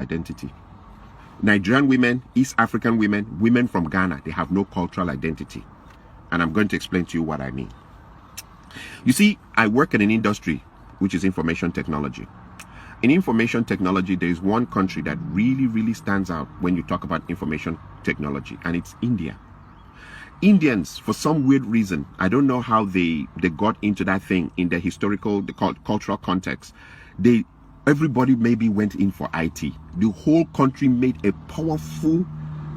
identity. Nigerian women, East African women, women from Ghana, they have no cultural identity. And I'm going to explain to you what I mean. You see, I work in an industry which is information technology. In information technology, there is one country that really stands out when you talk about information technology, and it's India. Indians, for some weird reason, I don't know how they got into that thing in the historical, the cultural context. Everybody maybe went in for IT. The whole country made a powerful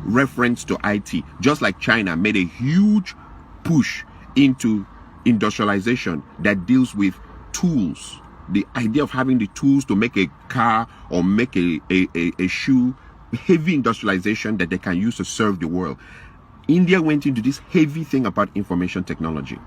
reference to IT, just like China made a huge push into industrialization that deals with tools. The idea of having the tools to make a car or make a shoe, heavy industrialization that they can use to serve the world. India went into this heavy thing about information technology.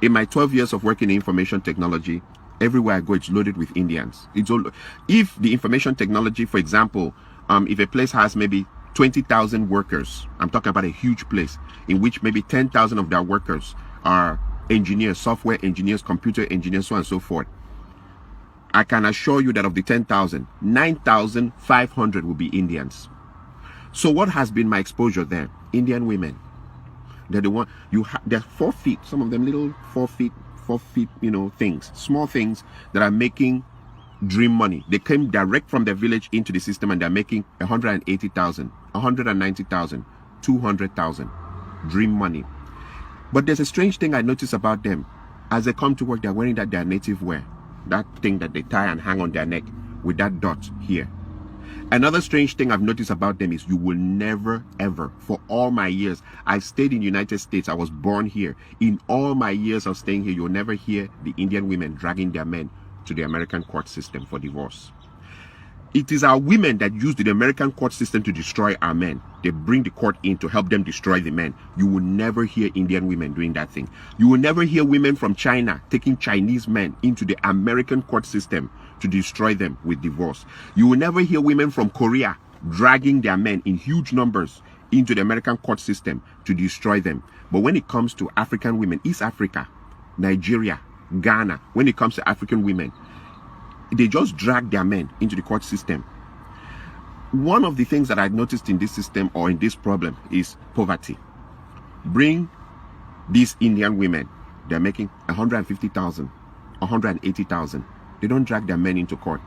In my 12 years of working in information technology, everywhere I go, it's loaded with Indians. If the information technology, for example, if a place has maybe 20,000 workers, I'm talking about a huge place, in which maybe 10,000 of their workers are engineers, software engineers, computer engineers, so on and so forth. I can assure you that of the 10,000, 9,500 will be Indians. So what has been my exposure there? Indian women. They're the one, they're 4 feet, some of them little 4 feet, things, small things that are making dream money. They came direct from their village into the system, and they're making 180,000, 190,000, 200,000 dream money. But there's a strange thing I notice about them. As they come to work, they're wearing their native wear, that thing that they tie and hang on their neck with that dot here. Another strange thing I've noticed about them is you will never ever, for all my years, I stayed in the United States, I was born here. In all my years of staying here, you'll never hear the Indian women dragging their men to the American court system for divorce. It is our women that use the American court system to destroy our men. They bring the court in to help them destroy the men. You will never hear Indian women doing that thing. You will never hear women from China taking Chinese men into the American court system to destroy them with divorce. You will never hear women from Korea dragging their men in huge numbers into the American court system to destroy them. But when it comes to African women, East Africa, Nigeria, Ghana, when it comes to African women, they just drag their men into the court system. One of the things that I've noticed in this system or in this problem is poverty. Bring these Indian women, they're making 150,000, 180,000. They don't drag their men into court.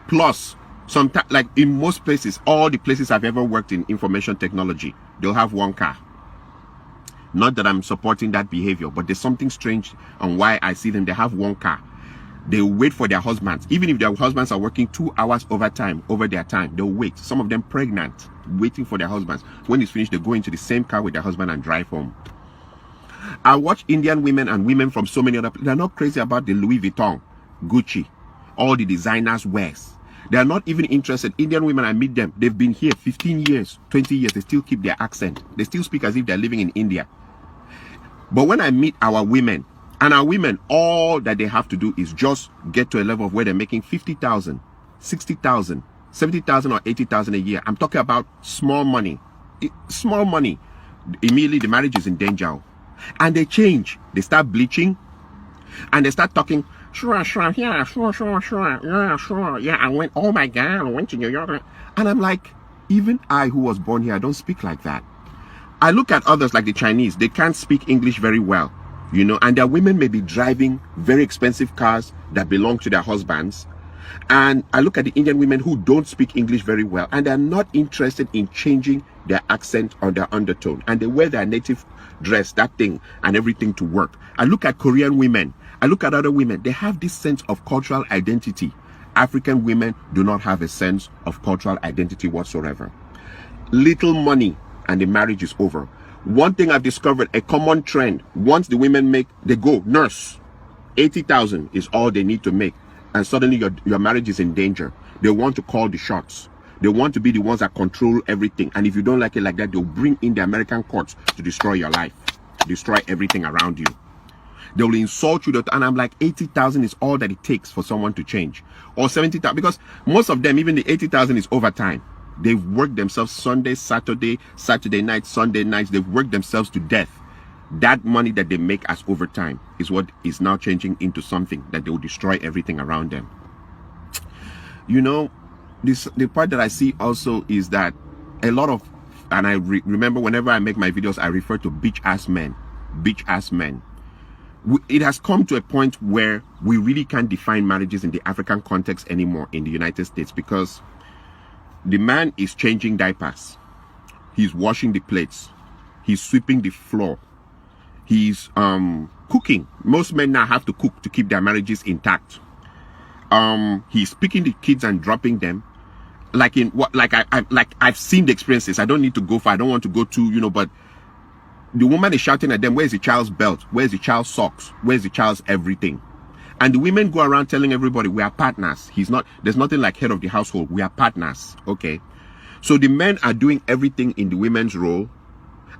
Plus, sometimes, like in most places, all the places I've ever worked in information technology, they'll have one car. Not that I'm supporting that behavior, but there's something strange on why I see them. They have one car. They wait for their husbands. Even if their husbands are working 2 hours overtime over their time, they'll wait. Some of them pregnant, waiting for their husbands. When it's finished, they go into the same car with their husband and drive home. I watch Indian women and women from so many other places. They're not crazy about the Louis Vuitton, Gucci, all the designers wears. They are not even interested. Indian women, I meet them. They've been here 15 years, 20 years. They still keep their accent. They still speak as if they're living in India. But when I meet our women, and our women, all that they have to do is just get to a level of where they're making 50,000, 60,000, 70,000 or 80,000 a year. I'm talking about small money. Small money. Immediately the marriage is in danger. And they change. They start bleaching. And they start talking, sure, yeah, sure, yeah, sure. Yeah, oh my God, I went to New York. And I'm like, even I who was born here, I don't speak like that. I look at others like the Chinese. They can't speak English very well. And their women may be driving very expensive cars that belong to their husbands. And I look at the Indian women who don't speak English very well, and they're not interested in changing their accent or their undertone. And they wear their native dress, that thing, and everything to work. I look at Korean women. I look at other women. They have this sense of cultural identity. African women do not have a sense of cultural identity whatsoever. Little money, and the marriage is over. One thing I've discovered, a common trend, once the women make, they go, nurse, 80,000 is all they need to make. And suddenly your marriage is in danger. They want to call the shots. They want to be the ones that control everything. And if you don't like it like that, they'll bring in the American courts to destroy your life, destroy everything around you. They will insult you, and I'm like, 80,000 is all that it takes for someone to change. Or 70,000, because most of them, even the 80,000 is overtime. They've worked themselves Sunday, Saturday, Saturday night, Sunday nights. They've worked themselves to death. That money that they make as overtime is what is now changing into something that they will destroy everything around them. the part that I see also is that a lot of, and I remember whenever I make my videos, I refer to bitch ass men. It has come to a point where we really can't define marriages in the African context anymore in the United States, because the man is changing diapers, he's washing the plates, he's sweeping the floor, he's cooking. Most men now have to cook to keep their marriages intact. He's picking the kids and dropping them. Like in what, like I've seen the experiences. I don't need to go far. I don't want to go to, you know, but the woman is shouting at them, where's the child's belt? Where's the child's socks? Where's the child's everything? And the women go around telling everybody, we are partners. There's nothing like head of the household. We are partners. Okay. So the men are doing everything in the women's role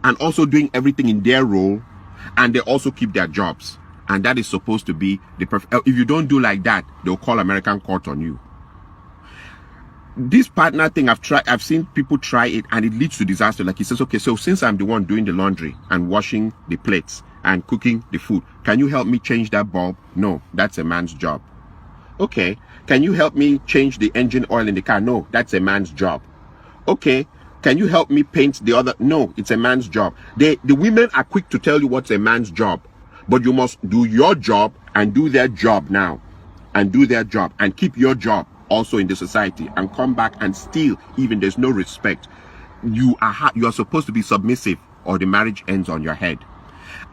and also doing everything in their role, and they also keep their jobs. And that is supposed to be the perfect. If you don't do like that, they'll call American court on you. This partner thing, I've seen people try it, and it leads to disaster. Like he says, okay, so since I'm the one doing the laundry and washing the plates and cooking the food, can you help me change that bulb? No, that's a man's job. Okay, can you help me change the engine oil in the car? No, that's a man's job. Okay, can you help me paint the other? No, it's a man's job. The women are quick to tell you what's a man's job, but you must do your job and do their job now, and do their job and keep your job also in the society, and come back and still, even there's no respect, you are supposed to be submissive, or the marriage ends on your head.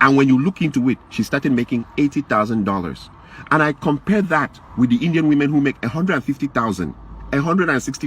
And when you look into it, she started making $80,000, and I compare that with the Indian women who make $150,000, $160,000.